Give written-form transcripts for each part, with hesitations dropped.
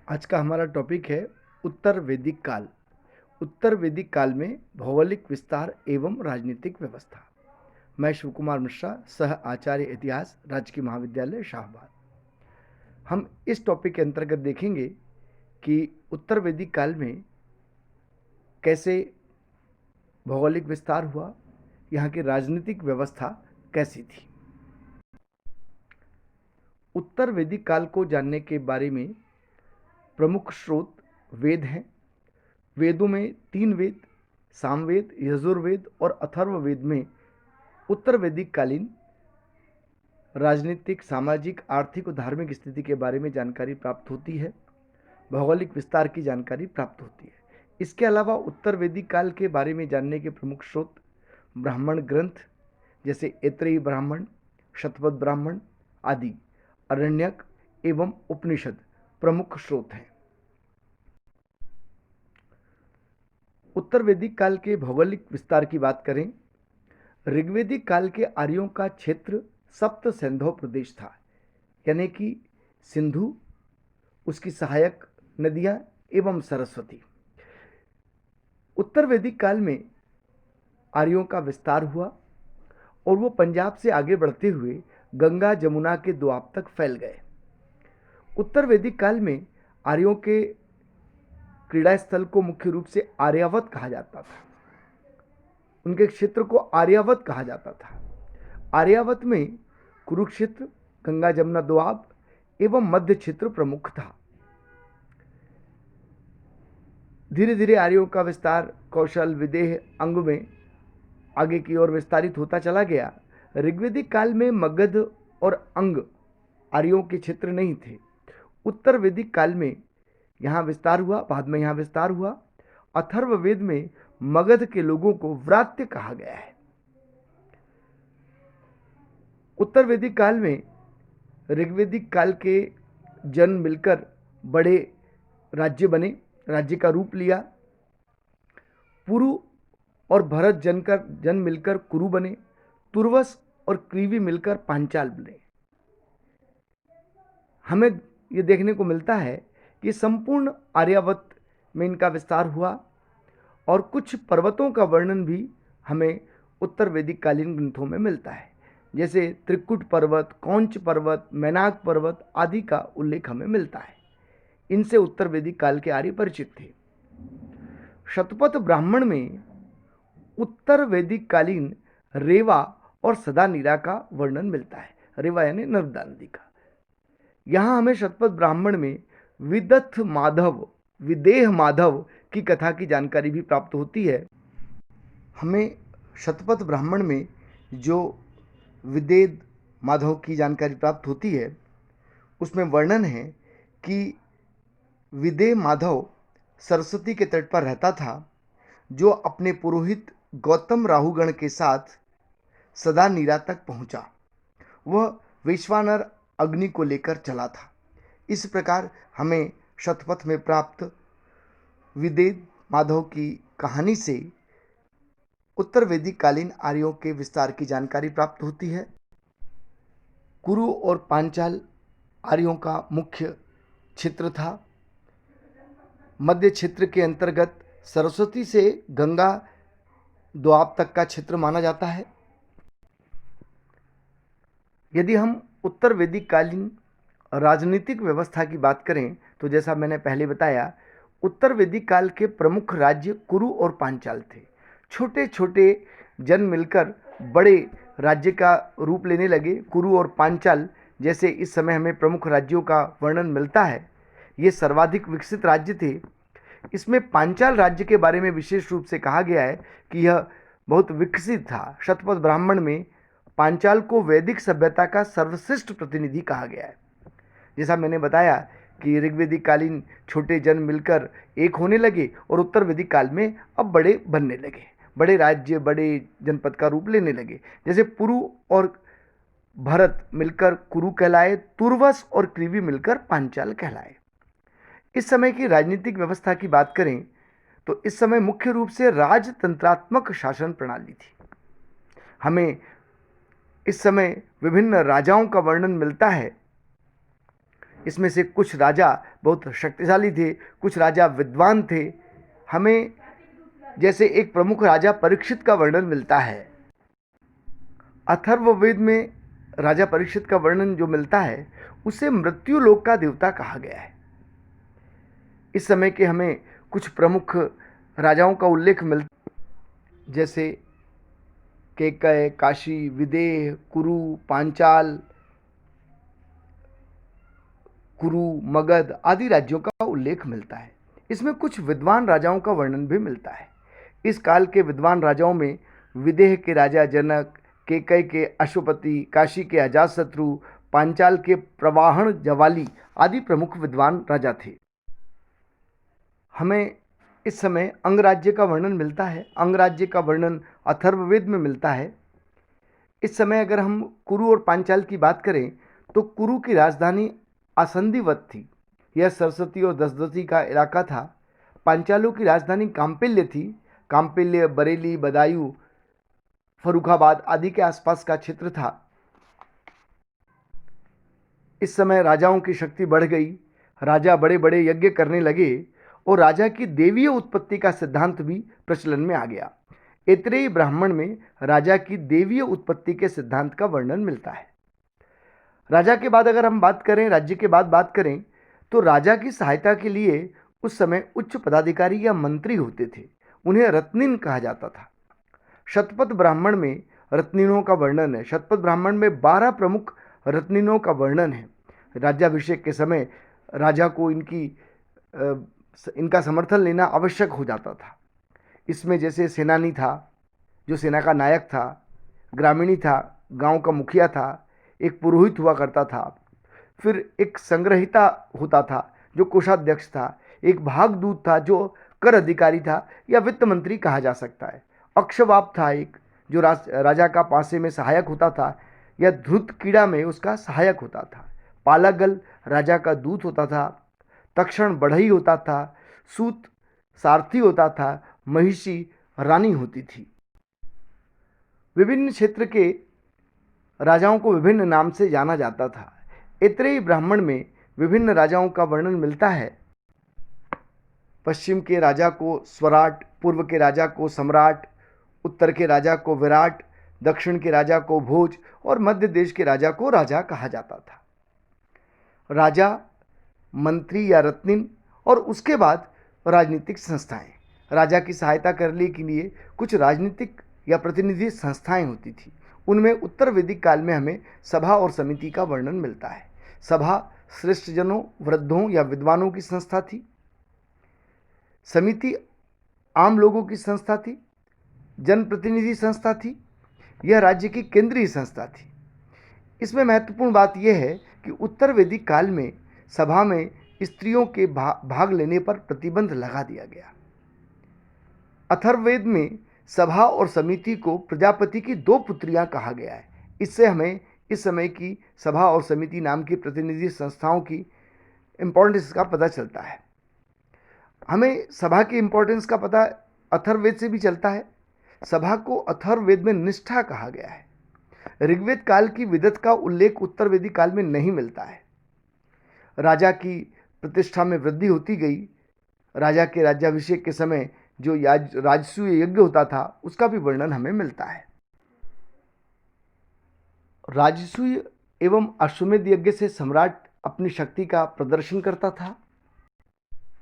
आज का हमारा टॉपिक है उत्तर वैदिक काल। उत्तर वैदिक काल में भौगोलिक विस्तार एवं राजनीतिक व्यवस्था। मैं शिव कुमार मिश्रा, सह आचार्य इतिहास, राजकीय महाविद्यालय शाहबाद। हम इस टॉपिक के अंतर्गत देखेंगे कि उत्तर वैदिक काल में कैसे भौगोलिक विस्तार हुआ, यहाँ की राजनीतिक व्यवस्था कैसी थी। उत्तर वैदिक काल को जानने के बारे में प्रमुख स्रोत वेद हैं। वेदों में 3 वेद, सामवेद, यजुर्वेद और अथर्ववेद में उत्तर वैदिक कालीन राजनीतिक, सामाजिक, आर्थिक और धार्मिक स्थिति के बारे में जानकारी प्राप्त होती है। भौगोलिक विस्तार की जानकारी प्राप्त होती है। इसके अलावा उत्तर वैदिक काल के बारे में जानने के प्रमुख स्रोत ब्राह्मण ग्रंथ जैसे ऐत्रेयी ब्राह्मण, शतपथ ब्राह्मण आदि, अरण्यक एवं उपनिषद प्रमुख स्रोत हैं। उत्तर वैदिक काल के भौगोलिक विस्तार की बात करें, ऋग्वेदिक काल के आर्यों का क्षेत्र सप्त सिंधु प्रदेश था, यानी कि सिंधु, उसकी सहायक नदियां एवं सरस्वती। उत्तर वैदिक काल में आर्यों का विस्तार हुआ और वो पंजाब से आगे बढ़ते हुए गंगा जमुना के दोआब तक फैल गए। उत्तर वैदिक काल में आर्यों के क्रीड़ा स्थल को मुख्य रूप से आर्यावत कहा जाता था। उनके क्षेत्र को आर्यावत कहा जाता था। आर्यावत में कुरुक्षेत्र, गंगा जमुना दोआब एवं मध्य क्षेत्र प्रमुख था। धीरे धीरे आर्यों का विस्तार कौशल, विदेह, अंग में आगे की ओर विस्तारित होता चला गया। ऋग्वेदिक काल में मगध और अंग आर्यों के क्षेत्र नहीं थे। उत्तर वैदिक काल में यहाँ विस्तार हुआ, बाद में यहाँ विस्तार हुआ। अथर्ववेद में मगध के लोगों को व्रात्य कहा गया है। उत्तर वैदिक काल में ऋग्वेदिक काल के जन मिलकर बड़े राज्य बने, राज्य का रूप लिया। पुरु और भरत जन मिलकर कुरु बने। तुर्वस और क्रीवी मिलकर पांचाल बने। हमें ये देखने को मिलता है कि संपूर्ण आर्यावत में इनका विस्तार हुआ और कुछ पर्वतों का वर्णन भी हमें उत्तर वैदिक कालीन ग्रंथों में मिलता है, जैसे त्रिकुट पर्वत, कौंच पर्वत, मैनाक पर्वत आदि का उल्लेख हमें मिलता है। इनसे उत्तर वैदिक काल के आर्य परिचित थे। शतपथ ब्राह्मण में उत्तर वैदिक कालीन रेवा और सदानीरा का वर्णन मिलता है। रेवा यानी नर्मदा नदी का। यहां हमें शतपथ ब्राह्मण में विदथ माधव, विदेह माधव की कथा की जानकारी भी प्राप्त होती है। हमें शतपथ ब्राह्मण में जो विदेह माधव की जानकारी प्राप्त होती है, उसमें वर्णन है कि विदेह माधव सरस्वती के तट पर रहता था, जो अपने पुरोहित गौतम राहुगण के साथ सदानीरा तक पहुंचा। वह वैश्वानर अग्नि को लेकर चला था। इस प्रकार हमें शतपथ में प्राप्त विदेह माधव की कहानी से उत्तर वैदिक कालीन आर्यों के विस्तार की जानकारी प्राप्त होती है। कुरु और पांचाल आर्यों का मुख्य क्षेत्र था। मध्य क्षेत्र के अंतर्गत सरस्वती से गंगा दोआब तक का क्षेत्र माना जाता है। यदि हम उत्तर वैदिक कालीन राजनीतिक व्यवस्था की बात करें तो जैसा मैंने पहले बताया, उत्तर वैदिक काल के प्रमुख राज्य कुरु और पांचाल थे। छोटे छोटे जन मिलकर बड़े राज्य का रूप लेने लगे। कुरु और पांचाल जैसे इस समय हमें प्रमुख राज्यों का वर्णन मिलता है, ये सर्वाधिक विकसित राज्य थे। इसमें पांचाल राज्य के बारे में विशेष रूप से कहा गया है कि यह बहुत विकसित था। शतपथ ब्राह्मण में पांचाल को वैदिक सभ्यता का सर्वश्रेष्ठ प्रतिनिधि कहा गया है। जैसा मैंने बताया कि ऋग्वेदिक कालीन छोटे जन मिलकर एक होने लगे और उत्तर वैदिक काल में अब बड़े बनने लगे, बड़े राज्य, बड़े जनपद का रूप लेने लगे। जैसे पुरु और भरत मिलकर कुरु कहलाए, तुर्वस और क्रीवी मिलकर पांचाल कहलाए। इस समय की राजनीतिक व्यवस्था की बात करें तो इस समय मुख्य रूप से राजतंत्रात्मक शासन प्रणाली थी। हमें इस समय विभिन्न राजाओं का वर्णन मिलता है इसमें से कुछ राजा बहुत शक्तिशाली थे, कुछ राजा विद्वान थे। हमें जैसे एक प्रमुख राजा परीक्षित का वर्णन मिलता है। अथर्ववेद में राजा परीक्षित का वर्णन जो मिलता है उसे मृत्यु लोक का देवता कहा गया है। इस समय के हमें कुछ प्रमुख राजाओं का उल्लेख मिलता, जैसे केकय, काशी, विदेह, कुरु, पांचाल, कुरु, मगध आदि राज्यों का उल्लेख मिलता है। इसमें कुछ विद्वान राजाओं का वर्णन भी मिलता है। इस काल के विद्वान राजाओं में विदेह के राजा जनक, केकय के अश्वपति, काशी के अजातशत्रु, पांचाल के प्रवाहन जवाली आदि प्रमुख विद्वान राजा थे। हमें इस समय अंगराज्य का वर्णन मिलता है। अंगराज्य का वर्णन अथर्ववेद में मिलता है। इस समय अगर हम कुरु और पांचाल की बात करें तो कुरु की राजधानी आसंदीवत थी। यह सरस्वती और दसदसी का इलाका था। पांचालों की राजधानी काम्पिल्य थी। काम्पिल्य बरेली, बदायूं, फर्रुखाबाद आदि के आसपास का क्षेत्र था। इस समय राजाओं की शक्ति बढ़ गई। राजा बड़े बड़े यज्ञ करने लगे और राजा की देवीय उत्पत्ति का सिद्धांत भी प्रचलन में आ गया। ऐत्रेयी ब्राह्मण में राजा की देवीय उत्पत्ति के सिद्धांत का वर्णन मिलता है। राजा के बाद अगर हम बात करें, राज्य के बाद बात करें, तो राजा की सहायता के लिए उस समय उच्च पदाधिकारी या मंत्री होते थे। उन्हें रत्निन कहा जाता था। शतपथ ब्राह्मण में रत्निनों का वर्णन है। शतपथ ब्राह्मण में 12 प्रमुख रत्निनों का वर्णन है। राज्याभिषेक के समय राजा को इनका समर्थन लेना आवश्यक हो जाता था। इसमें जैसे सेनानी था, जो सेना का नायक था, ग्रामीणी था, गांव का मुखिया था, एक पुरोहित हुआ करता था, फिर एक संग्रहिता होता था जो कोषाध्यक्ष था, एक भागदूत था जो कर अधिकारी था या वित्त मंत्री कहा जा सकता है, अक्षवाप था एक जो राजा का पासे में सहायक होता था या धृत कीड़ा में उसका सहायक होता था, पालागल राजा का दूत होता था, तक्षण बढ़ई होता था, सूत सारथी होता था, महिषी रानी होती थी। विभिन्न क्षेत्र के राजाओं को विभिन्न नाम से जाना जाता था। ऐत्रेयी ब्राह्मण में विभिन्न राजाओं का वर्णन मिलता है। पश्चिम के राजा को स्वराट, पूर्व के राजा को सम्राट, उत्तर के राजा को विराट, दक्षिण के राजा को भोज और मध्य देश के राजा को राजा कहा जाता था। राजा, मंत्री या रत्निन और उसके बाद राजनीतिक संस्थाएं। राजा की सहायता करने के लिए कुछ राजनीतिक या प्रतिनिधि संस्थाएं होती थी। उनमें उत्तर वैदिक काल में हमें सभा और समिति का वर्णन मिलता है। सभा श्रेष्ठजनों, वृद्धों या विद्वानों की संस्था थी। समिति आम लोगों की संस्था थी, जनप्रतिनिधि संस्था थी। यह राज्य की केंद्रीय संस्था थी। इसमें महत्वपूर्ण बात यह है कि उत्तर वैदिक काल में सभा में स्त्रियों के भाग लेने पर प्रतिबंध लगा दिया गया। अथर्ववेद में सभा और समिति को प्रजापति की 2 पुत्रियां कहा गया है। इससे हमें इस समय की सभा और समिति नाम की प्रतिनिधि संस्थाओं की इंपॉर्टेंस का पता चलता है। हमें सभा की इंपॉर्टेंस का पता अथर्ववेद से भी चलता है। सभा को अथर्ववेद में निष्ठा कहा गया है। ऋग्वेद काल की विदत का उल्लेख उत्तर वैदिक काल में नहीं मिलता है। राजा की प्रतिष्ठा में वृद्धि होती गई। राजा के राज्याभिषेक के समय जो राजसूय यज्ञ होता था उसका भी वर्णन हमें मिलता है। राजसूय एवं अश्वमेध यज्ञ से सम्राट अपनी शक्ति का प्रदर्शन करता था।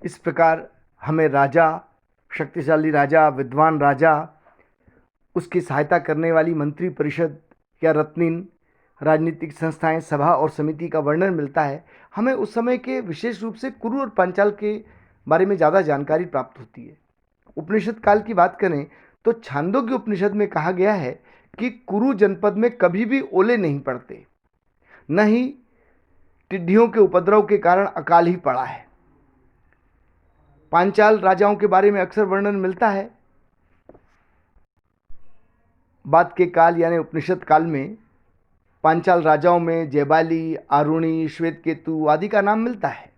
इस प्रकार हमें राजा, शक्तिशाली राजा, विद्वान राजा, उसकी सहायता करने वाली मंत्री परिषद या रत्निन, राजनीतिक संस्थाएं, सभा और समिति का वर्णन मिलता है। हमें उस समय के विशेष रूप से कुरु और पांचाल के बारे में ज़्यादा जानकारी प्राप्त होती है। उपनिषद काल की बात करें तो छांदोग्य उपनिषद में कहा गया है कि कुरु जनपद में कभी भी ओले नहीं पड़ते, न ही टिड्डियों के उपद्रव के कारण अकाल ही पड़ा है। पांचाल राजाओं के बारे में अक्सर वर्णन मिलता है। बाद के काल यानी उपनिषद काल में पांचाल राजाओं में जयबाली, आरुणी, श्वेतकेतु आदि का नाम मिलता है।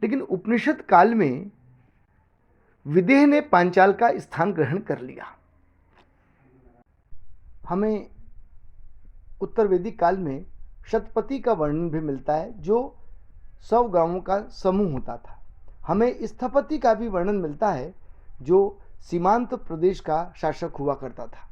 लेकिन उपनिषद काल में विदेह ने पांचाल का स्थान ग्रहण कर लिया। हमें उत्तर वैदिक काल में शतपति का वर्णन भी मिलता है जो 100 गांवों का समूह होता था। हमें स्थपति का भी वर्णन मिलता है जो सीमांत प्रदेश का शासक हुआ करता था।